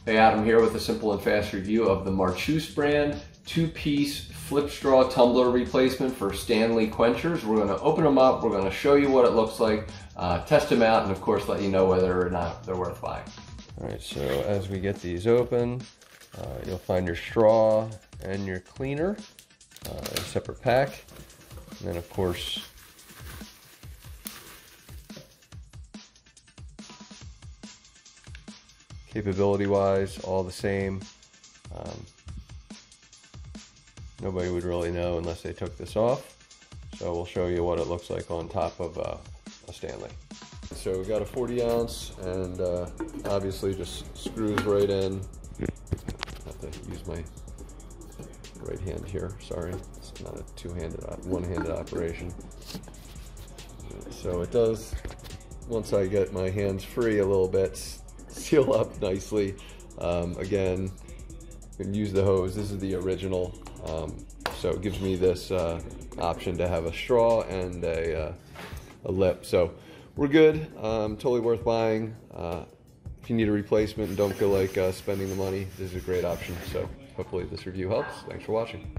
Hey, Adam here with a simple and fast review of the Marchoose brand 2-piece flip straw tumbler replacement for Stanley Quenchers. We're going to open them up, we're going to show you what it looks like, test them out, and of course let you know whether or not they're worth buying. Alright, so as we get these open, you'll find your straw and your cleaner in a separate pack. And then of course, capability-wise, all the same. Nobody would really know unless they took this off. So we'll show you what it looks like on top of a Stanley. So we got a 40 ounce and obviously just screws right in. I have to use my right hand here, sorry. It's not a one-handed operation. So it does, once I get my hands free a little bit, seal up nicely. Again, you can use the hose. This is the original, so it gives me this option to have a straw and a lip. So we're good. Totally worth buying. If you need a replacement and don't feel like spending the money, this is a great option. So hopefully this review helps. Thanks for watching.